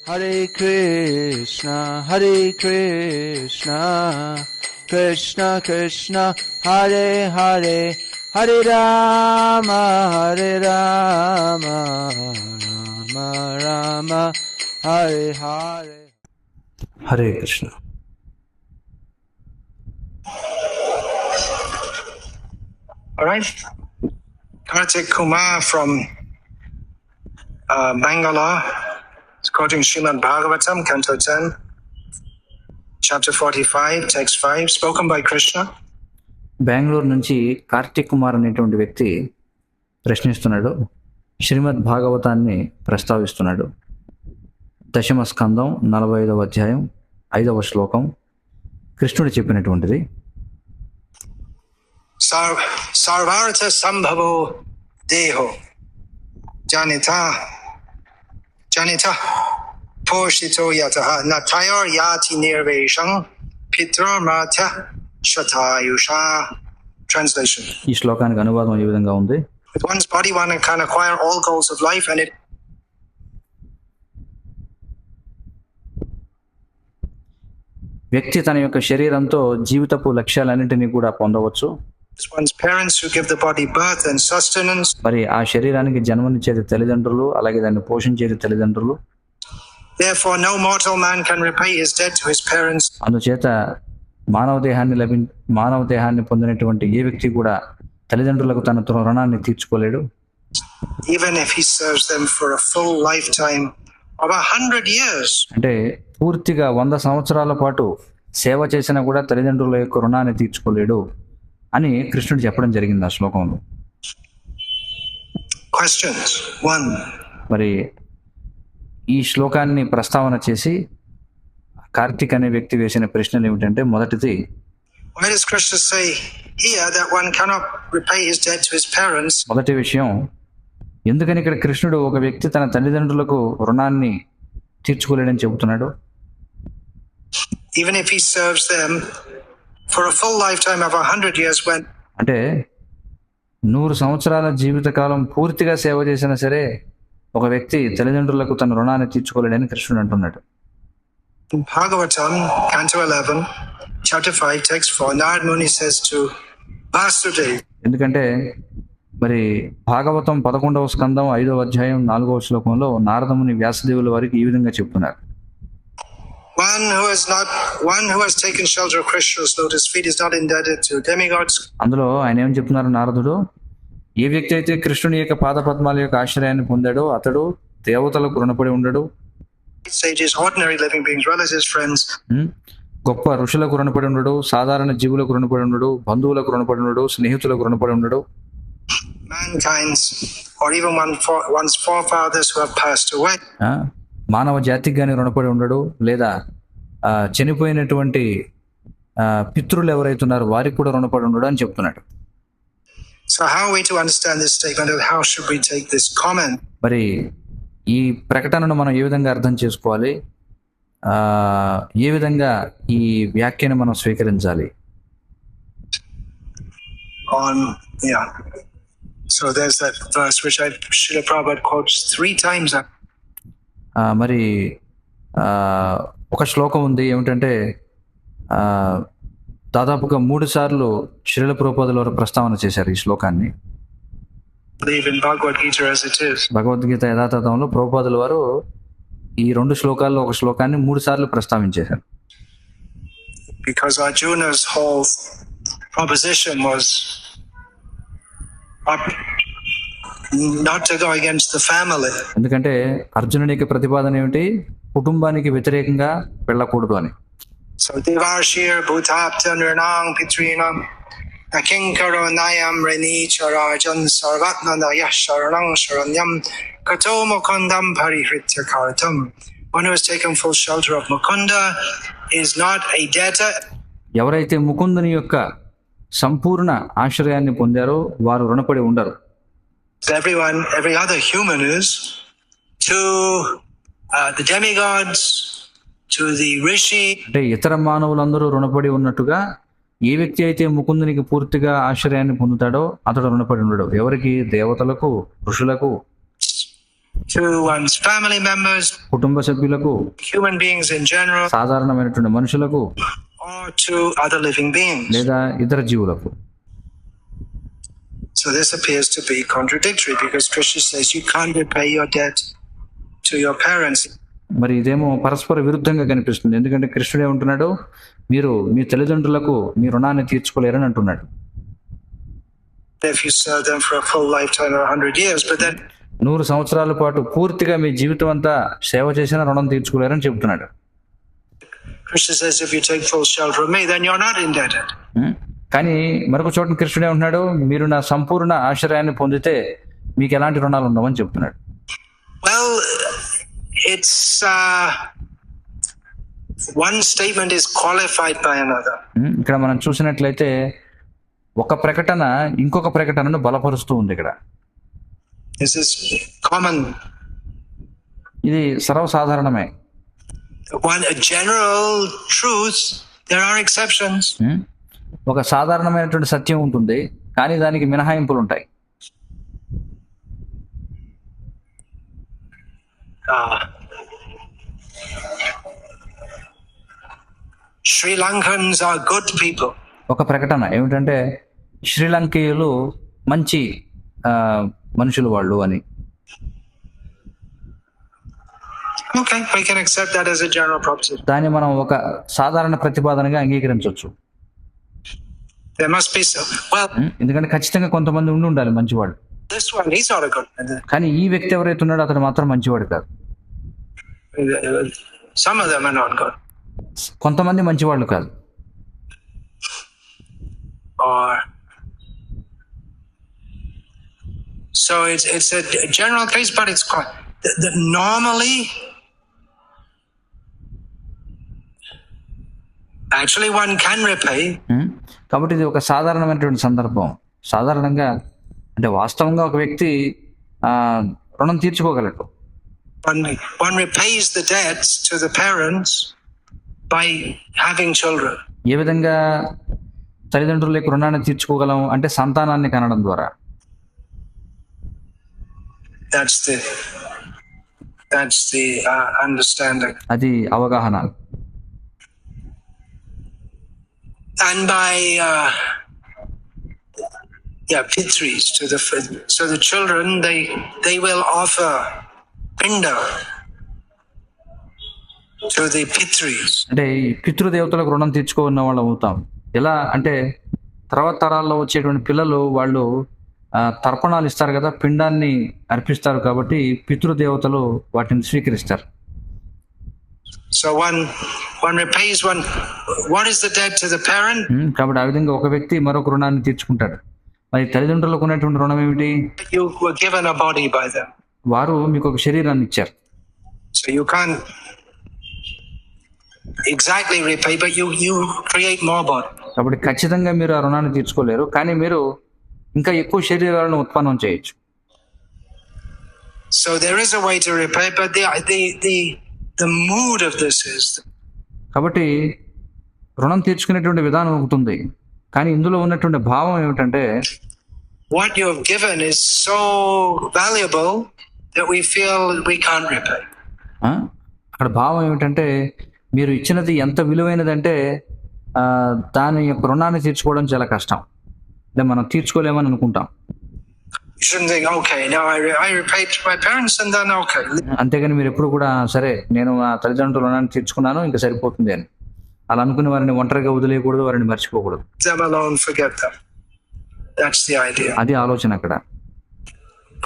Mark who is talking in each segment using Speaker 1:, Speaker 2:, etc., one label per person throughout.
Speaker 1: Hare Krishna, Krishna Krishna, Hare Hare, Hare Rama, Rama Rama, Hare Hare.
Speaker 2: Hare Krishna.
Speaker 3: All right. Kartik Kumar from Bangalore is quoting Srimad Bhagavatam, Canto 10, Chapter 45, Text 5, spoken by Krishna.
Speaker 2: Bengaluru నుంచి కార్తిక్ కుమార్ అనేటువంటి వ్యక్తి ప్రశ్నిస్తున్నాడు. శ్రీమద్ భాగవతాన్ని ప్రస్తావిస్తున్నాడు. దశమ స్కందం 45వ అధ్యాయం 5వ శ్లోకం కృష్ణుడు చెప్పినటువంటిది.
Speaker 3: Sarvartha sambhavo deho janita poshito yataha natayor yati nirvesham pitrmartha shatayusha. Translation.
Speaker 2: ఈ శ్లోకానికి అనువాదం ఈ విధంగా ఉంది.
Speaker 3: With one's body one can acquire all goals of life and it
Speaker 2: వ్యక్తి తన యొక్క శరీరంతో జీవితపు లక్ష్యాలన్నింటినీ కూడా పొందవచ్చు.
Speaker 3: one's parents who give the body birth and sustenance.
Speaker 2: మరి ఆ శరీరానికి జన్మనిచ్చేది తల్లిదండ్రులు, అలాగే దాన్ని పోషించేది తల్లిదండ్రులు.
Speaker 3: Therefore no mortal man can repay his debt to his parents.
Speaker 2: అందుచేత మానవ దేహాన్ని పొందినటువంటి ఏ వ్యక్తి కూడా తల్లిదండ్రులకు తన రుణాన్ని తీర్చుకోలేడు.
Speaker 3: Even if he serves them for a full lifetime of 100 years.
Speaker 2: అంటే పూర్తిగా 100 సంవత్సరాల పాటు సేవ చేసినా కూడా తల్లిదండ్రుల యొక్క రుణాన్ని తీర్చుకోలేడు అని కృష్ణుడు చెప్పడం జరిగింది ఆ శ్లోకంలో.
Speaker 3: Questions 1.
Speaker 2: మరి ఈ శ్లోకాన్ని ప్రస్తావన చేసి కార్తిక్ అనే వ్యక్తి వేసిన ప్రశ్నలు ఏమిటంటే, మొదటిది,
Speaker 3: Why does Krishna say here that one cannot repay his debt to his parents?
Speaker 2: మొదటి విషయం, ఎందుకని ఇక్కడ కృష్ణుడు ఒక వ్యక్తి తన తల్లిదండ్రులకు రుణాన్ని తీర్చుకోలేడని చెబుతున్నాడు?
Speaker 3: Even if he serves them for a full lifetime of 100 years, when
Speaker 2: అంటే 100 సంవత్సరాల జీవితకాలం పూర్తిగా సేవ చేసినా సరే ఒక వ్యక్తి తల్లిదండ్రులకు తన రుణాన్ని తీర్చుకోలేడని కృష్ణుడు అంటున్నాడు.
Speaker 3: in Bhagavatam, Canto 11, Chapter 5, Text 4, Narad Muni says to Vasudeva,
Speaker 2: ఎందుకంటే మరి భాగవతం 11వ స్కందం 5వ అధ్యాయం 4వ శ్లోకంలో నారదముని వ్యాసదేవుల వారికి ఈ విధంగా చెప్తున్నారు.
Speaker 3: one who has taken shelter of Krishna's lotus feet is not indebted to demigods.
Speaker 2: అందులో ఆయన ఏం చెప్తున్నారు నారదుడు, ఏ వ్యక్తి అయితే కృష్ణుని యొక్క పాద పద్మాల యొక్క ఆశ్రయాన్ని పొందాడో అతడు దేవతలకు రుణపడి ఉండడు,
Speaker 3: Sages, ordinary living beings, relatives, friends,
Speaker 2: గొప్ప ఋషులకు రుణపడి ఉండడు, సాధారణ జీవులకు రుణపడి ఉండడు, బంధువులకు రుణపడి ఉండడు, స్నేహితులకు రుణపడి ఉండడు,
Speaker 3: mankind's, or even one's forefathers who have passed away.
Speaker 2: మానవ జాతికి కానీ రుణపడి ఉండడు, లేదా చనిపోయినటువంటి పితృలు ఎవరైతే ఉన్నారో వారికి కూడా రుణపడి ఉండడు అని చెప్తున్నాడు.
Speaker 3: So how are we to understand this statement, and how should we take this comment?
Speaker 2: మరి ఈ ప్రకటనను మనం ఏ విధంగా అర్థం చేసుకోవాలి, ఏ విధంగా ఈ వ్యాఖ్యను మనం స్వీకరించాలి?
Speaker 3: So there's that verse which Srila Prabhupada quotes 3 times.
Speaker 2: మరి ఒక శ్లోకం ఉంది ఏమిటంటే, దాదాపుగా 3 సార్లు శ్రీల ప్రభుపాదుల వారు ప్రస్తావన చేశారు ఈ శ్లోకాన్ని.
Speaker 3: In Bhagavad Gita as it is.
Speaker 2: Bhagavad Gita యథాతథంలో ప్రభుపాదుల వారు ఈ 2 శ్లోకాల్లో ఒక శ్లోకాన్ని 3 సార్లు ప్రస్తావించేశారు.
Speaker 3: Because Arjuna's whole proposition was not to go against the family.
Speaker 2: ఎందుకంటే అర్జునునికి ప్రతిపాదన ఏమిటి, కుటుంబానికి వ్యతిరేకంగా వెళ్ళకూడదు అని.
Speaker 3: So Devarshir Bhutapta Nirnang Pitrinam Akinkaro Nayam Reni Charajan Sarvatnanaya Sharanang Sharanyam Kato Mukundam Parihritya Kartam. One who has taken full shelter of Mukunda is not a debtor.
Speaker 2: ఎవరైతే ముకుందుని యొక్క సంపూర్ణ ఆశ్రయాన్ని పొందారో వారు రుణపడి ఉండరు.
Speaker 3: Every other human is to the demigods, to the rishi.
Speaker 2: అంటే ఇతర మానవులందరూ రుణపడి ఉన్నట్టుగా ఏ వ్యక్తి అయితే ముకుందునికి పూర్తిగా ఆశ్రయాన్ని పొందుతాడో అతడు రుణపడి ఉండడు. ఎవరికి? దేవతలకు, ఋషులకు.
Speaker 3: to one's family members,
Speaker 2: కుటుంబ సభ్యులకు,
Speaker 3: human beings in general,
Speaker 2: సాధారణమైనటువంటి మనుషులకు,
Speaker 3: or to other living beings.
Speaker 2: లేదా ఇతర జీవులకు.
Speaker 3: So this appears to be contradictory because Krishna says you can't repay your debt to your parents.
Speaker 2: మరి ఇదేమో పరస్పర విరుద్ధంగా కనిపిస్తుంది. ఎందుకంటే కృష్ణుడు ఏమంటున్నాడు, మీరు మీ తల్లిదండ్రులకు మీ రుణాన్ని తీర్చుకోలేరని అంటున్నాడు.
Speaker 3: If you serve them for a full lifetime or 100 years, but then
Speaker 2: 100 సంవత్సరాల పాటు పూర్తిగా మీ జీవితం అంతా సేవ చేసిన రుణం తీర్చుకోలేరని చెబుతున్నాడు.
Speaker 3: Krishna says if you take full shelter of me, then you're not indebted.
Speaker 2: కానీ మరొక చోట కృష్ణుడు ఏమంటున్నాడు, మీరు నా సంపూర్ణ ఆశ్రయాన్ని పొందితే మీకు ఎలాంటి రుణాలు ఉండవని చెప్తున్నాడు.
Speaker 3: Well, it's one statement is qualified by another.
Speaker 2: ఇక్కడ మనం చూసినట్లయితే ఒక ప్రకటన ఇంకొక ప్రకటనను బలపరుస్తూ ఉంది. ఇక్కడ
Speaker 3: This is common.
Speaker 2: ఇది సర్వసాధారణమే.
Speaker 3: A general truth, there are exceptions.
Speaker 2: ఒక సాధారణమైనటువంటి సత్యం ఉంటుంది, కానీ దానికి మినహాయింపులు ఉంటాయి.
Speaker 3: Sri Lankans are good people.
Speaker 2: ఒక ప్రకటన ఏమిటంటే శ్రీలంకీయులు మంచి మనుషులు వాళ్ళు అని.
Speaker 3: Okay, we can accept that as a general proposition.
Speaker 2: దాన్ని మనం ఒక సాధారణ ప్రతిపాదనగా అంగీకరించవచ్చు.
Speaker 3: There must be some. Well,
Speaker 2: ఎందుకంటే ఖచ్చితంగా కొంతమంది ఉండాలి మంచివాడు.
Speaker 3: this one, he's not a good man.
Speaker 2: కానీ ఈ వ్యక్తి ఎవరైతే ఉన్నాడో అతను మాత్రం మంచివాడు కాదు.
Speaker 3: Some of them are not good.
Speaker 2: కొంతమంది మంచివాళ్ళు కాదు.
Speaker 3: Or so it's a general case, but it's quite normally. Actually, one can repay.
Speaker 2: కాబట్టి ఇది ఒక సాధారణమైనటువంటి సందర్భం. సాధారణంగా అంటే వాస్తవంగా ఒక వ్యక్తి రుణం తీర్చుకోగలడు.
Speaker 3: One repays the debts to the parents by having children.
Speaker 2: ఏ విధంగా తల్లిదండ్రులకు రుణాన్ని తీర్చుకోగలం అంటే సంతానాన్ని కనడం ద్వారా.
Speaker 3: That's the understanding.
Speaker 2: అది అవగాహన.
Speaker 3: And by pitris to the children, they will offer pinda to the pitris.
Speaker 2: అంటే ఈ పితృదేవతలకు రుణం తీర్చుకున్న వాళ్ళం అవుతాం. ఎలా అంటే తర్వాత తరాల్లో వచ్చేటువంటి పిల్లలు వాళ్ళు తర్పణాలు ఇస్తారు కదా, పిండాన్ని అర్పిస్తారు. కాబట్టి పితృదేవతలు వాటిని స్వీకరిస్తారు.
Speaker 3: So one repays one. What is the debt to the parent?
Speaker 2: కాబట్టి ఆ విధంగా ఒక వ్యక్తి మరొక రుణాన్ని తీర్చుకుంటాడు. మరి తల్లిదండ్రులకు ఉన్నటువంటి రుణం ఏమిటి?
Speaker 3: You were given a body by them.
Speaker 2: వారు మీకు ఒక శరీరాన్ని ఇచ్చారు.
Speaker 3: So you can't exactly repay, but you create more body.
Speaker 2: కాబట్టి ఖచ్చితంగా మీరు ఆ రుణాన్ని తీర్చుకోలేరు, కానీ మీరు ఇంకా ఎక్కువ శరీరాలను ఉత్పన్నం చేయొచ్చు.
Speaker 3: So there is a way to repay, but the mood of this is.
Speaker 2: కాబట్టి రుణం తీర్చుకునేటువంటి విధానం ఉంటుంది, కానీ ఇందులో ఉన్నటువంటి భావం ఏమిటంటే
Speaker 3: what you have given is so valuable that we feel we can't repay.
Speaker 2: అక్కడ భావం ఏమిటంటే మీరు ఇచ్చినది ఎంత విలువైనదంటే దాని యొక్క రుణాన్ని తీర్చుకోవడం చాలా కష్టం, అంటే మనం తీర్చుకోలేమని అనుకుంటాం.
Speaker 3: You shouldn't think, okay, now I repaid my parents and then okay.
Speaker 2: అంతేగాని మీరు ఎప్పుడు కూడా సరే నేను నా తల్లిదండ్రుల రుణాన్ని తీర్చుకున్నాను ఇంకా సరిపోతుంది అని అలా అనుకుని వారిని ఒంటరిగా వదిలేయకూడదు, వారిని మర్చిపోకూడదు.
Speaker 3: Them alone, forget them. That's the idea.
Speaker 2: అది ఆలోచన. అక్కడ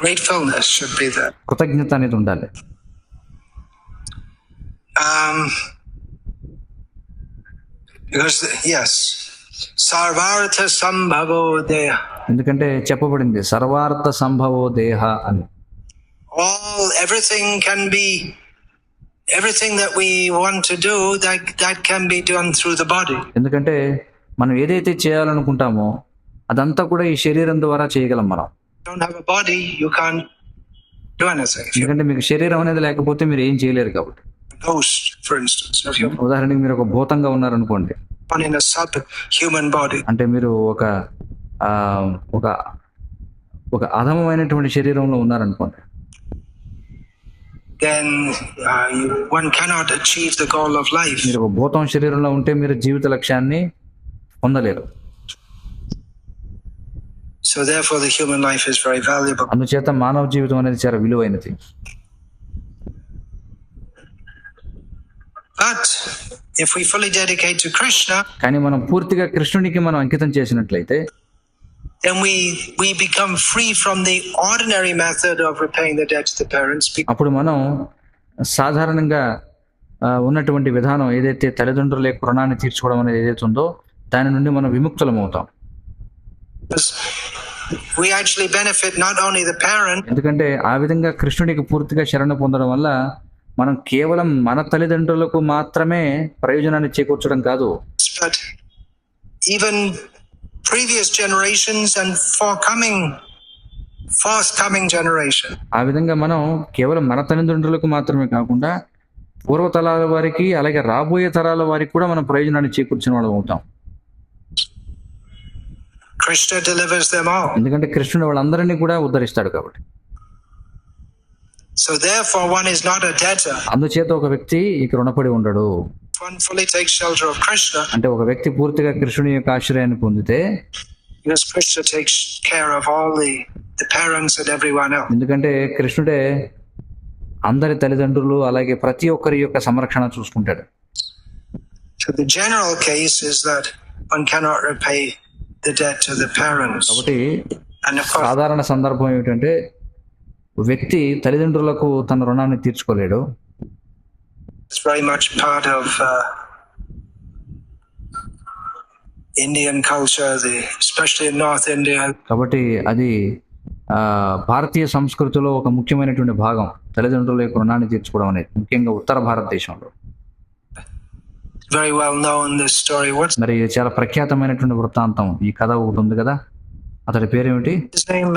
Speaker 3: Gratefulness should be there.
Speaker 2: కృతజ్ఞత అనేది ఉండాలి.
Speaker 3: Because yes, sarvartha sambhavo deha.
Speaker 2: ఎందుకంటే చెప్పబడింది సర్వార్థ సంభవో దేహ అని.
Speaker 3: Everything that we want to do that can be done through the body.
Speaker 2: ఎందుకంటే మనం ఏదైతే చేయాలనుకుంటామో అదంతా కూడా ఈ శరీరం ద్వారా చేయగలం మనం.
Speaker 3: Don't have a body, you can't do anything.
Speaker 2: ఎందుకంటే మీకు శరీరం అనేది లేకపోతే మీరు ఏం చేయలేరు. కాబట్టి
Speaker 3: ghost, for instance, if you
Speaker 2: ఉదాహరణకి మీరు ఒక భూతంగా ఉన్నారనుకోండి,
Speaker 3: in a sub-human body,
Speaker 2: అంటే మీరు ఒక అధమమైనటువంటి శరీరంలో ఉన్నారనుకోండి,
Speaker 3: then one cannot achieve the goal of life.
Speaker 2: మీరు ఒక భూతం శరీరంలో ఉంటే మీరు జీవిత లక్ష్యాన్ని పొందలేరు.
Speaker 3: So therefore the human life is very valuable.
Speaker 2: అందుచేత మానవ జీవితం అనేది చాలా విలువైనది.
Speaker 3: But if we fully dedicate to Krishna,
Speaker 2: కానీ మనం పూర్తిగా కృష్ణునికి మనం అంకితం చేసినట్లయితే
Speaker 3: then we become free from the ordinary method of repaying the debt to the parents.
Speaker 2: అప్పుడు మనం సాధారణంగా ఉన్నటువంటి విధానం ఏదైతే తల్లిదండ్రుల యొక్క రుణాన్ని తీర్చుకోవడం అనేది ఏదైతే ఉందో దాని నుండి మనం విముక్తులం అవుతాం.
Speaker 3: Because we actually benefit not only the parent,
Speaker 2: ఎందుకంటే ఆ విధంగా కృష్ణుడికి పూర్తిగా శరణ పొందడం వల్ల మనం కేవలం మన తల్లిదండ్రులకు మాత్రమే ప్రయోజనాన్ని చేకూర్చడం కాదు,
Speaker 3: but even previous generations and forthcoming generation.
Speaker 2: ఆ విధంగా మనం కేవలం మన తల్లిదండ్రులకు మాత్రమే కాకుండా పూర్వతరాల వారికి అలాగే రాబోయే తరాల వారికి కూడా మనం ప్రయోజనాన్ని చేకూర్చిన వాళ్ళం అవుతాం.
Speaker 3: Krishna delivers them all.
Speaker 2: ఎందుకంటే కృష్ణుడు వాళ్ళందరినీ కూడా ఉద్ధరిస్తాడు కాబట్టి.
Speaker 3: So therefore one is not a debtor.
Speaker 2: అందుచేత ఒక వ్యక్తి ఇక రుణపడి ఉండడు.
Speaker 3: One fully takes shelter of Krishna,
Speaker 2: అంటే ఒక వ్యక్తి పూర్తిగా కృష్ణుని యొక్క ఆశ్రయాన్ని పొందితే
Speaker 3: because Krishna takes care of all the parents and everyone else.
Speaker 2: ఎందుకంటే కృష్ణుడే అందరి తల్లిదండ్రులు అలాగే ప్రతి ఒక్కరి యొక్క సంరక్షణ చూసుకుంటాడు.
Speaker 3: So the general case is that one cannot repay the debt to the parents.
Speaker 2: కాబట్టి
Speaker 3: And of course,
Speaker 2: సాధారణ సందర్భం ఏమిటంటే వ్యక్తి తల్లిదండ్రులకు తన రుణాన్ని తీర్చుకోలేడు.
Speaker 3: it's very much part of Indian culture, especially in North India.
Speaker 2: కాబట్టి అది భారతీయ సంస్కృతిలో ఒక ముఖ్యమైనటువంటి భాగం తల్లిదండ్రుల యొక్క రుణాన్ని తీర్చుకోవడం అనేది, ముఖ్యంగా ఉత్తర భారతదేశంలో.
Speaker 3: Very well known this story. What's
Speaker 2: మరి చాలా ప్రఖ్యాతమైనటువంటి వృత్తాంతం ఈ కథ ఒకటి ఉంది కదా, అతడి పేరేమిటి?
Speaker 3: his name?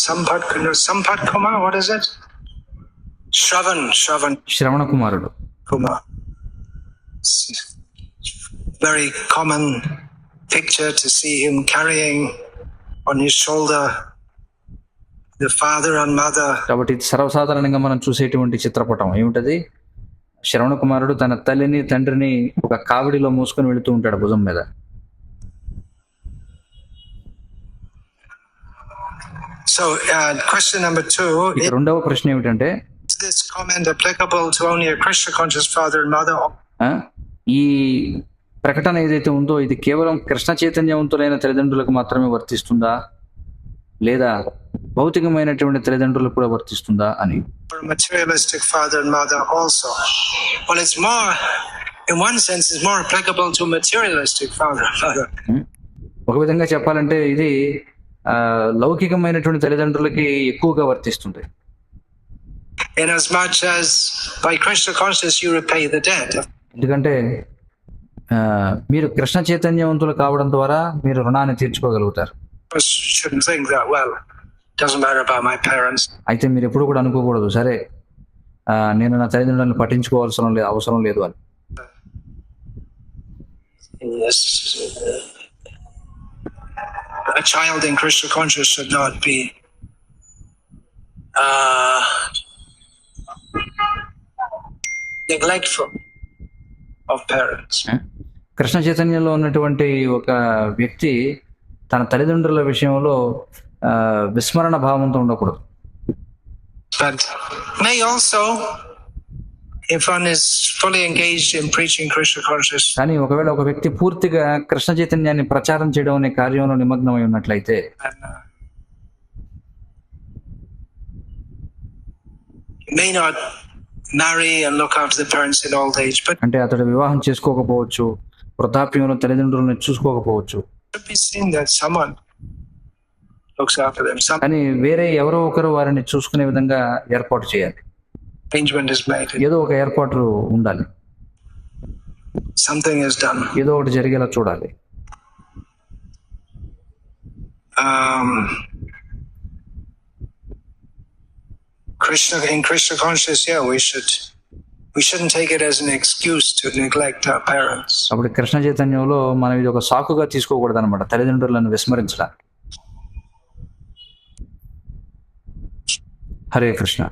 Speaker 3: Sampath Kumar, what is it? Shravan
Speaker 2: శ్రవణ కుమారుడు.
Speaker 3: Kumar. Very common picture to see him carrying on his shoulder the father and mother.
Speaker 2: కాబట్టి ఇది సర్వసాధారణంగా మనం చూసేటువంటి చిత్రపటం ఏమిటది? శ్రవణ కుమారుడు తన తల్లిని తండ్రిని ఒక కావిడిలో మూసుకొని వెళుతూ ఉంటాడు భుజం మీద.
Speaker 3: So question number 2,
Speaker 2: ఇక రెండవ ప్రశ్న ఏమిటంటే,
Speaker 3: is this comment applicable to only a Krishna conscious father and mother?
Speaker 2: ఈ ప్రకటన ఏదైతే ఉందో ఇది కేవలం కృష్ణ చైతన్యవంతులైన తల్లిదండ్రులకు మాత్రమే వర్తిస్తుందా లేదా భౌతికమైనటువంటి తల్లిదండ్రులకు కూడా వర్తిస్తుందా అని.
Speaker 3: For a materialistic father and mother also? Well, it's more, in one sense, it's more applicable to materialistic father and mother.
Speaker 2: ఒక విధంగా చెప్పాలంటే ఇది లౌకికమైనటువంటి తల్లిదండ్రులకి ఎక్కువగా వర్తిస్తుంది.
Speaker 3: In as much as by Krishna consciousness you repay the debt.
Speaker 2: ఎందుకంటే మీరు కృష్ణ చైతన్యవంతులు కావడం ద్వారా మీరు రుణాన్ని తీర్చుకోగలుగుతారు.
Speaker 3: Shouldn't think that, well, doesn't matter about my parents.
Speaker 2: అయితే మీరు ఎప్పుడు కూడా అనుకోకూడదు, సరే నేను నా తల్లిదండ్రులను పట్టించుకోవాల్సిన అవసరం లేదు అని.
Speaker 3: Yes. A child in Krishna consciousness should not be neglectful of parents.
Speaker 2: Krishna చైతన్యంలో ఉన్నటువంటి ఒక వ్యక్తి తన తల్లిదండ్రుల విషయంలో విస్మరణ భావంతో ఉండకూడదు.
Speaker 3: But may also, if one is fully engaged in preaching Krishna consciousness,
Speaker 2: కానీ ఒకవేళ ఒక వ్యక్తి పూర్తిగా కృష్ణ చైతన్యాన్ని ప్రచారం చేయడం అనే కార్యంలో నిమగ్నమై ఉన్నట్లయితే
Speaker 3: may not marry and look after the parents in old age, but
Speaker 2: అంటే అతడు వివాహం చేసుకోకపోవచ్చు, వృద్ధాప్యంలో తల్లిదండ్రులను చూసుకోకపోవచ్చు,
Speaker 3: should be seen that someone looks after them. Some
Speaker 2: కానీ వేరే ఎవరో ఒకరు వారిని చూసుకునే విధంగా ఏర్పాటు చేయాలి.
Speaker 3: arrangement is made.
Speaker 2: ఏదో ఒక ఏర్పాటు ఉండాలి,
Speaker 3: Something is done.
Speaker 2: ఏదో ఒకటి జరిగేలా చూడాలి.
Speaker 3: In Krishna consciousness, yeah, we shouldn't take it as an excuse to neglect our parents.
Speaker 2: అప్పుడు కృష్ణ చైతన్యంలో మనం ఇది ఒక సాకుగా తీసుకోకూడదు అనమాట, తల్లిదండ్రులను విస్మరించడానికి. హరే కృష్ణ.